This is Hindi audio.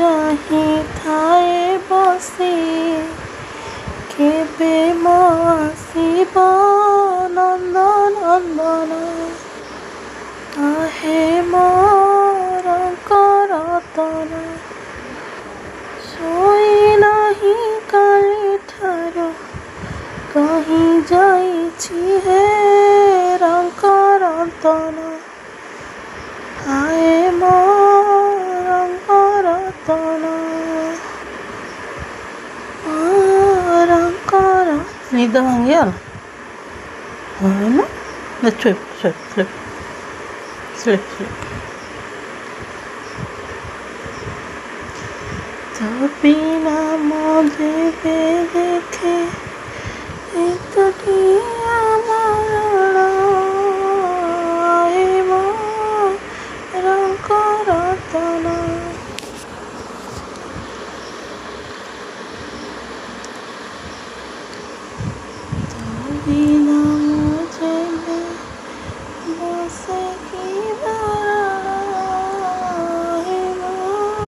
चाही ठाए बसी केबे म आसिब नंदनंदन आहे मोर रतन सोई नाही काली ठारू कहीं जाइछि हे रतन आए मोर रतन निद भांगिगला हाँ ना sleep sleep sleep sleep sleep तो बिना मुझे देखे